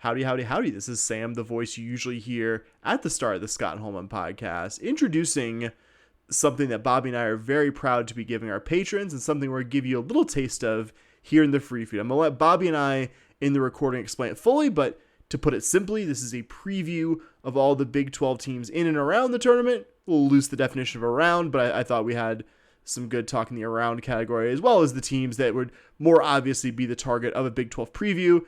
Howdy, howdy, howdy. This is Sam, the voice you usually hear at the start of the Scott Holman podcast, introducing something that Bobby and I are very proud to be giving our patrons and something we're going to give you a little taste of here in the free feed. I'm going to let Bobby and I in the recording explain it fully, but to put it simply, this is a preview of all the Big 12 teams in and around the tournament. We'll lose the definition of around, but I thought we had some good talk in the around category, as well as the teams that would more obviously be the target of a Big 12 preview.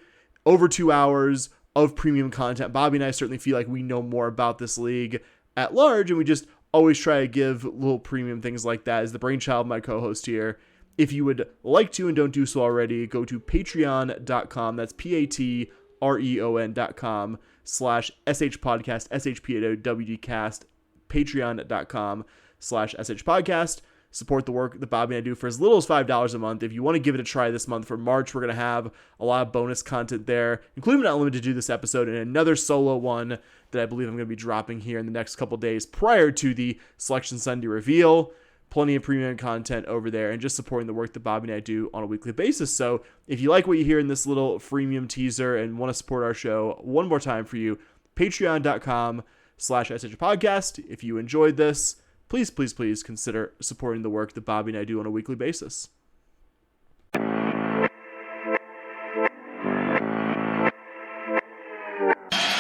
Over 2 hours of premium content. Bobby and I certainly feel like we know more about this league at large, and we just always try to give little premium things like that as the brainchild of my co-host here. If you would like to and don't do so already, go to patreon.com. That's patreon.com/shpodcast, SHPOWDcast, patreon.com/shpodcast. Support the work that Bobby and I do for as little as $5 a month. If you want to give it a try this month for March, we're going to have a lot of bonus content there, including not limited to this episode and another solo one that I believe I'm going to be dropping here in the next couple days prior to the Selection Sunday reveal. Plenty of premium content over there and just supporting the work that Bobby and I do on a weekly basis. So if you like what you hear in this little freemium teaser and want to support our show one more time for you, patreon.com/shpodcast. If you enjoyed this, please, please, please consider supporting the work that Bobby and I do on a weekly basis.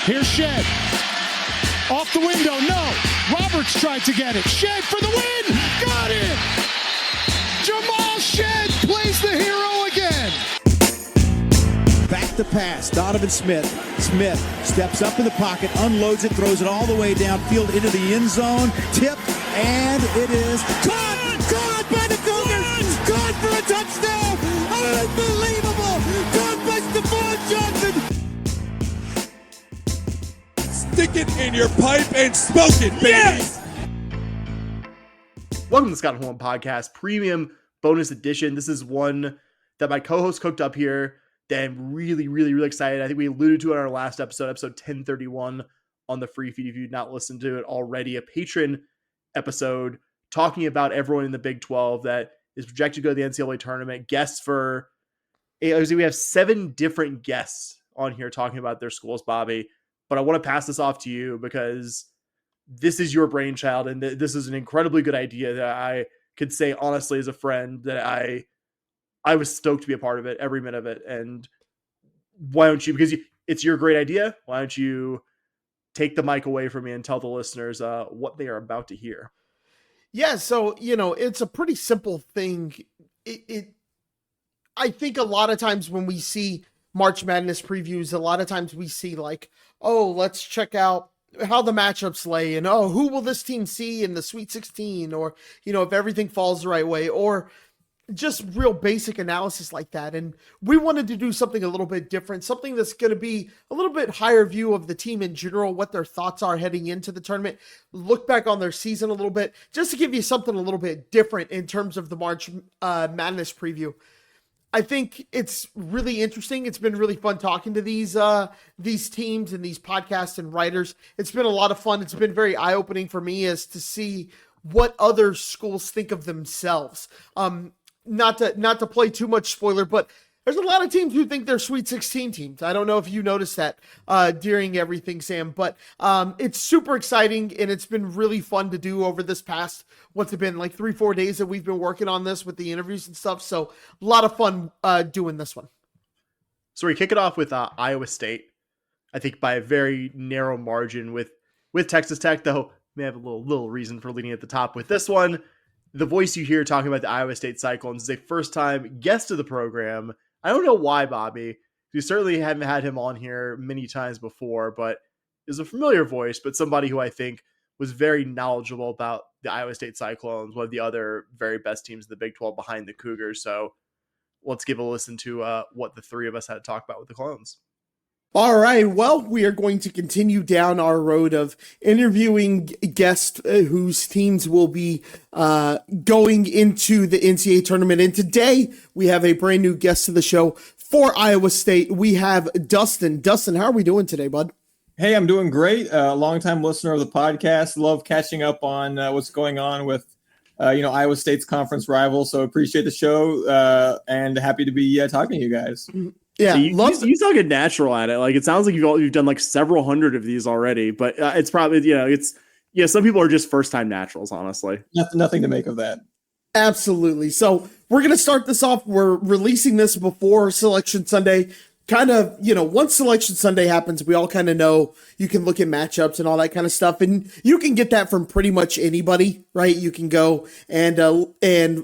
Here's Shed. Off the window, no. Roberts tried to get it. Shed for the win. Got it. Jamal Shed plays the hero again. Back to pass. Donovan Smith. Smith steps up in the pocket, unloads it, throws it all the way downfield into the end zone. Tip. And it is caught by the Cougars, caught for a touchdown, unbelievable, caught by Stephon Johnson. Stick it in your pipe and smoke it, baby. Yes! Welcome to the Scott Holman Podcast, premium bonus edition. This is one that my co-host cooked up here that I'm really, really, really excited. I think we alluded to it in our last episode 1031 on the free feed. If you've not listened to it already, a patron episode talking about everyone in the Big 12 that is projected to go to the NCAA tournament. Guests for, we have 7 different guests on here talking about their schools, Bobby. But I want to pass this off to you because this is your brainchild, and this is an incredibly good idea that I could say honestly as a friend that I was stoked to be a part of it, every minute of it. And why don't you, because it's your great idea, why don't you take the mic away from me and tell the listeners what they are about to hear. Yeah, so, it's a pretty simple thing. I think a lot of times when we see March Madness previews, a lot of times we see like, oh, let's check out how the matchups lay and, oh, who will this team see in the Sweet 16? Or, if everything falls the right way, or just real basic analysis like that. And we wanted to do something a little bit different, something that's going to be a little bit higher view of the team in general, what their thoughts are heading into the tournament, look back on their season a little bit, just to give you something a little bit different in terms of the March Madness preview. I think it's really interesting. It's been really fun talking to these teams and these podcasts and writers. It's been a lot of fun. It's been very eye-opening for me as to see what other schools think of themselves. Not to play too much spoiler, but there's a lot of teams who think they're Sweet 16 teams. I don't know if you noticed that during everything, Sam, but it's super exciting, and it's been really fun to do over this past, what's it been, like 3-4 days that we've been working on this with the interviews and stuff. So a lot of fun doing this one. So we kick it off with Iowa State, I think by a very narrow margin with Texas Tech, though may have a little reason for leading at the top with this one. The voice you hear talking about the Iowa State Cyclones is a first-time guest of the program. I don't know why, Bobby. We certainly haven't had him on here many times before, but is a familiar voice, but somebody who I think was very knowledgeable about the Iowa State Cyclones, one of the other very best teams in the Big 12 behind the Cougars. So let's give a listen to what the three of us had to talk about with the Clones. All right. Well, we are going to continue down our road of interviewing guests whose teams will be going into the NCAA tournament. And today we have a brand new guest to the show for Iowa State. We have Dustin. Dustin, how are we doing today, bud? Hey, I'm doing great. Longtime listener of the podcast. Love catching up on what's going on with Iowa State's conference rival. So appreciate the show and happy to be talking to you guys. Yeah, you sound like a natural at it. Like it sounds like you've done like several hundred of these already, but it's probably some people are just first time naturals, honestly. Nothing to make of that. Absolutely. So we're going to start this off. We're releasing this before Selection Sunday. Kind of, once Selection Sunday happens, we all kind of know you can look at matchups and all that kind of stuff. And you can get that from pretty much anybody, right? You can go and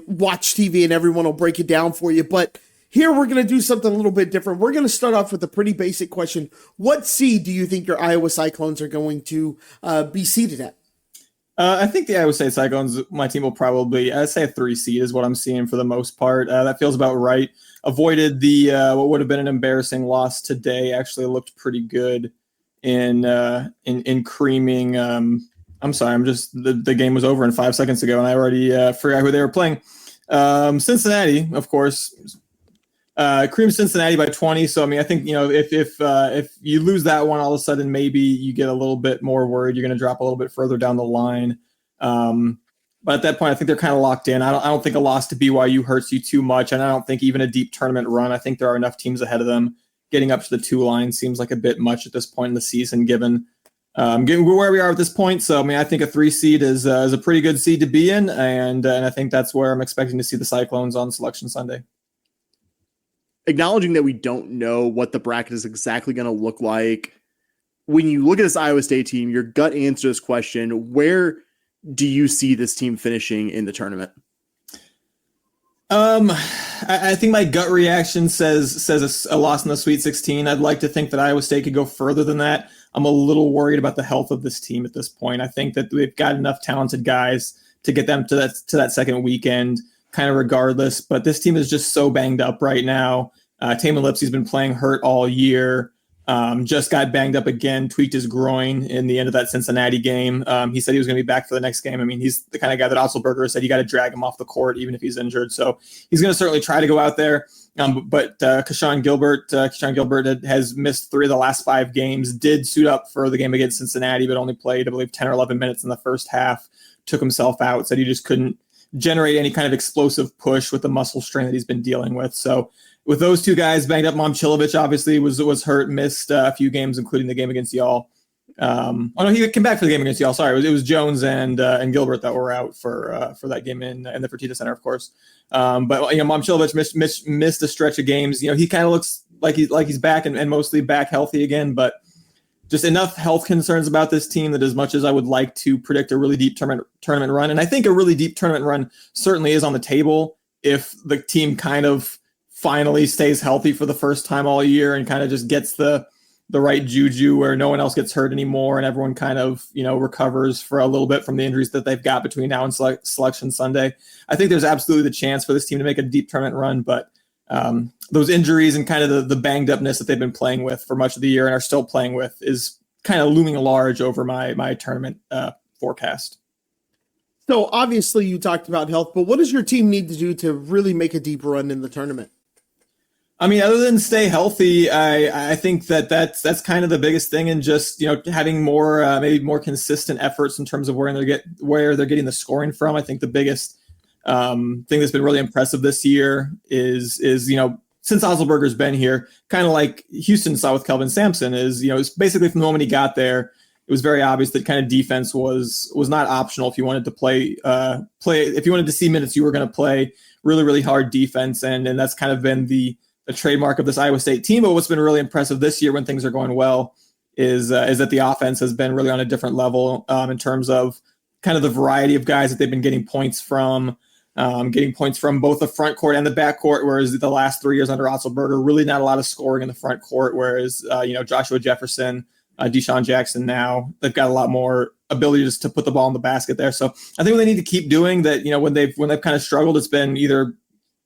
watch TV and everyone will break it down for you. But here we're going to do something a little bit different. We're going to start off with a pretty basic question. What seed do you think your Iowa Cyclones are going to be seeded at? I think the Iowa State Cyclones, my team will probably, I'd say a 3 seed is what I'm seeing for the most part. That feels about right. Avoided the what would have been an embarrassing loss today. Actually looked pretty good in creaming. I'm sorry, the game was over in 5 seconds ago, and I already forgot who they were playing. Cincinnati, of course. Cream Cincinnati by 20. So I mean, I think if you lose that one, all of a sudden maybe you get a little bit more worried. You're going to drop a little bit further down the line. But at that point, I think they're kind of locked in. I don't think a loss to BYU hurts you too much, and I don't think even a deep tournament run. I think there are enough teams ahead of them. Getting up to the 2 line seems like a bit much at this point in the season, given where we are at this point. So I mean, I think a 3 seed is a pretty good seed to be in, and I think that's where I'm expecting to see the Cyclones on Selection Sunday. Acknowledging that we don't know what the bracket is exactly going to look like, when you look at this Iowa State team, your gut answer to this question, where do you see this team finishing in the tournament? I think my gut reaction says a loss in the Sweet 16. I'd like to think that Iowa State could go further than that. I'm a little worried about the health of this team at this point. I think that we've got enough talented guys to get them to that second weekend, kind of regardless. But this team is just so banged up right now. Taman Lipsey's been playing hurt all year. Just got banged up again, tweaked his groin in the end of that Cincinnati game. He said he was going to be back for the next game. I mean, he's the kind of guy that Otzelberger said you got to drag him off the court even if he's injured. So he's going to certainly try to go out there. But Keyshawn Gilbert has missed 3 of the last 5 games, did suit up for the game against Cincinnati, but only played, I believe, 10 or 11 minutes in the first half, took himself out, said he just couldn't generate any kind of explosive push with the muscle strain that he's been dealing with. So with those 2 guys banged up, Momcilovic obviously was hurt, missed a few games, including the game against y'all. He came back for the game against y'all. Sorry, it was Jones and Gilbert that were out for that game in the Fertitta Center, of course. But Momcilovic missed a stretch of games. He kind of looks like he's back and mostly back healthy again. But just enough health concerns about this team that as much as I would like to predict a really deep tournament run, and I think a really deep tournament run certainly is on the table if the team kind of finally stays healthy for the first time all year and kind of just gets the right juju where no one else gets hurt anymore and everyone kind of, recovers for a little bit from the injuries that they've got between now and Selection Sunday. I think there's absolutely the chance for this team to make a deep tournament run, but those injuries and kind of the banged upness that they've been playing with for much of the year and are still playing with is kind of looming large over my tournament forecast. So obviously you talked about health, but what does your team need to do to really make a deep run in the tournament? I mean, other than stay healthy, I think that's kind of the biggest thing, and just having more maybe more consistent efforts in terms of where they're getting the scoring from. I think the biggest thing that's been really impressive this year is since Otzelberger's been here, kind of like Houston saw with Kelvin Sampson, is basically from the moment he got there, it was very obvious that kind of defense was not optional if you wanted to play if you wanted to see minutes, you were going to play really, really hard defense, and that's kind of been the trademark of this Iowa State team. But what's been really impressive this year when things are going well is that the offense has been really on a different level in terms of kind of the variety of guys that they've been getting points from both the front court and the back court, whereas the last 3 years under Otzelberger, really not a lot of scoring in the front court, whereas Joshua Jefferson, Deshaun Jackson, now they've got a lot more ability just to put the ball in the basket there. So I think what they need to keep doing that, when they've kind of struggled, it's been either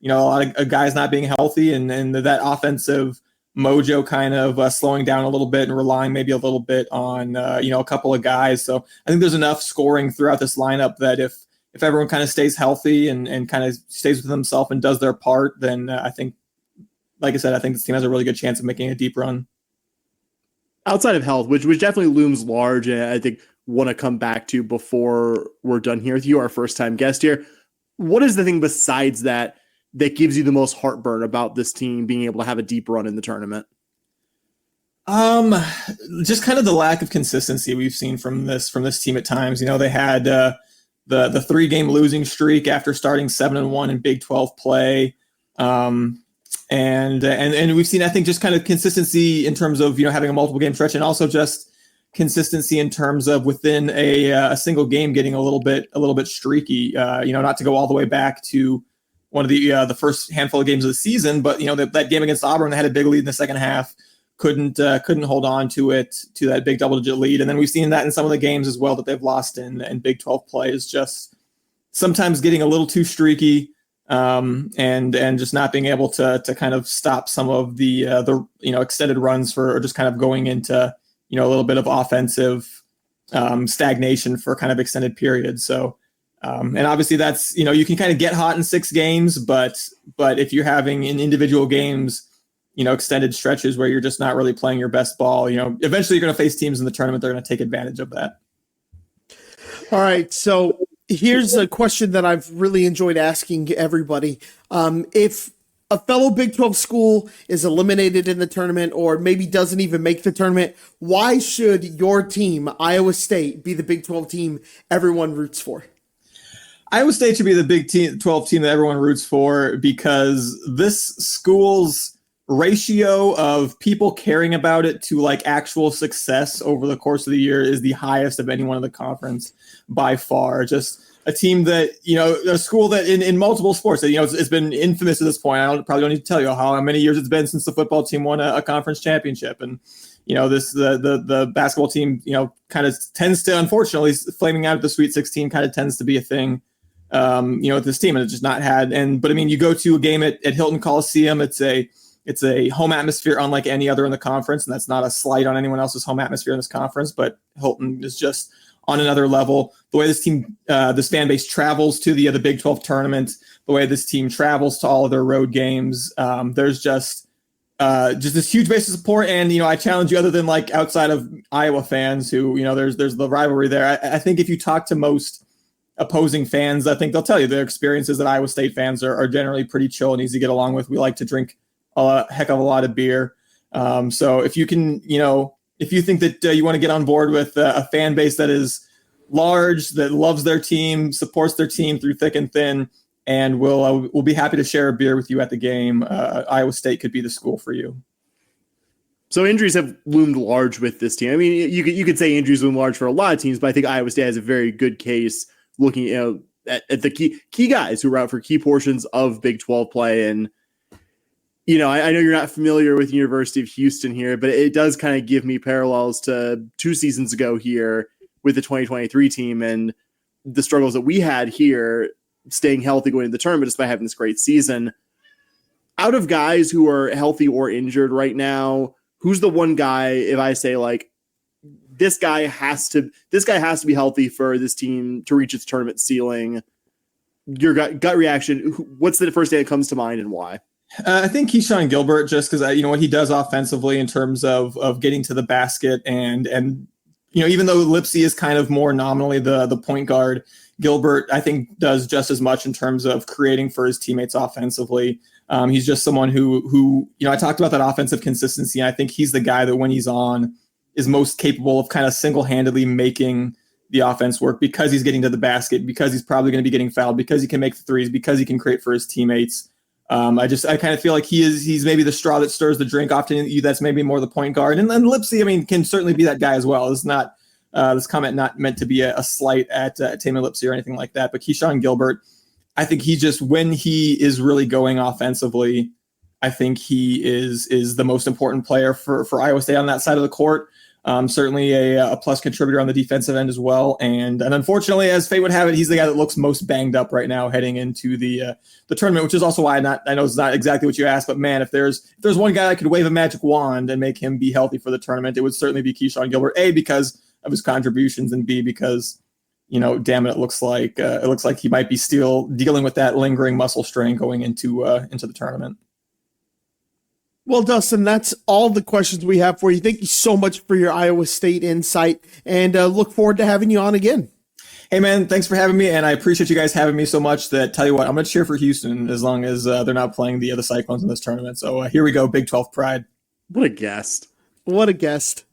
a lot of guys not being healthy and that offensive mojo kind of slowing down a little bit and relying maybe a little bit on, a couple of guys. So I think there's enough scoring throughout this lineup that if everyone kind of stays healthy and kind of stays with themselves and does their part, then I think, like I said, I think this team has a really good chance of making a deep run. Outside of health, which definitely looms large, and I think want to come back to before we're done here with you, our first time guest here. What is the thing besides that that gives you the most heartburn about this team being able to have a deep run in the tournament? Just kind of the lack of consistency we've seen from this team at times. They had the 3-game losing streak after starting 7-1 in Big 12 play. And we've seen, I think, just kind of consistency in terms of, having a multiple game stretch, and also just consistency in terms of within a single game getting a little bit streaky, not to go all the way back to one of the first handful of games of the season, but that game against Auburn, they had a big lead in the second half, couldn't hold on to that big double-digit lead. And then we've seen that in some of the games as well that they've lost in Big 12 play, is just sometimes getting a little too streaky, and just not being able to kind of stop some of the extended runs or just kind of going into a little bit of offensive stagnation for kind of extended periods. So and obviously that's you can kind of get hot in 6 games, but if you're having in individual games extended stretches where you're just not really playing your best ball, eventually you're going to face teams in the tournament. They're going to take advantage of that. All right. So here's a question that I've really enjoyed asking everybody. If a fellow Big 12 school is eliminated in the tournament, or maybe doesn't even make the tournament, why should your team, Iowa State, be the Big 12 team everyone roots for? Iowa State should be the Big 12 team that everyone roots for, because this school's ratio of people caring about it to like actual success over the course of the year is the highest of anyone in the conference by far. Just a team that, a school that in multiple sports that, it's been infamous at this point. I probably don't need to tell you how many years it's been since the football team won a conference championship. And, the basketball team, kind of tends to, unfortunately, flaming out at the Sweet 16 kind of tends to be a thing, with this team, and it's just not had. But I mean, you go to a game at Hilton Coliseum, it's a home atmosphere unlike any other in the conference, and that's not a slight on anyone else's home atmosphere in this conference, but Hilton is just on another level. The way this team, this fan base travels to the Big 12 tournament, the way this team travels to all of their road games, there's just this huge base of support. And, I challenge you, other than like outside of Iowa fans who, there's the rivalry there. I think if you talk to most opposing fans, I think they'll tell you their experiences that Iowa State fans are generally pretty chill and easy to get along with. We like to drink a heck of a lot of beer. So if you can, if you think that you want to get on board with a fan base that is large, that loves their team, supports their team through thick and thin, and we'll be happy to share a beer with you at the game, Iowa State could be the school for you. So injuries have loomed large with this team. I mean, you could say injuries loom large for a lot of teams, but I think Iowa State has a very good case looking at the key guys who were out for key portions of Big 12 play. And I know you're not familiar with University of Houston here, but it does kind of give me parallels to 2 seasons ago here with the 2023 team and the struggles that we had here staying healthy going into the tournament despite having this great season. Out of guys who are healthy or injured right now, who's the one guy, if I say like, this guy has to be healthy for this team to reach its tournament ceiling? Your gut reaction, what's the first thing that comes to mind and why? I think Keyshawn Gilbert, just because what he does offensively in terms of getting to the basket, and even though Lipsy is kind of more nominally the point guard, Gilbert I think does just as much in terms of creating for his teammates offensively. He's just someone who I talked about that offensive consistency. And I think he's the guy that when he's on is most capable of kind of single-handedly making the offense work, because he's getting to the basket, because he's probably going to be getting fouled, because he can make the threes, because he can create for his teammates. I kind of feel like he's maybe the straw that stirs the drink. Often that's maybe more the point guard, and then Lipsy, can certainly be that guy as well. It's not this comment not meant to be a slight at Tamin Lipsy or anything like that. But Keyshawn Gilbert, I think he just, when he is really going offensively, I think he is the most important player for Iowa State on that side of the court. Certainly a plus contributor on the defensive end as well. And unfortunately, as fate would have it, he's the guy that looks most banged up right now heading into the tournament, which is also why I know it's not exactly what you asked, but man, if there's one guy that could wave a magic wand and make him be healthy for the tournament, it would certainly be Keyshawn Gilbert. A, because of his contributions, and B, because, damn it, it looks like he might be still dealing with that lingering muscle strain going into the tournament. Well, Dustin, that's all the questions we have for you. Thank you so much for your Iowa State insight, and look forward to having you on again. Hey, man, thanks for having me, and I appreciate you guys having me so much that, tell you what, I'm going to cheer for Houston as long as they're not playing the other Cyclones in this tournament. So here we go, Big 12 pride. What a guest. What a guest.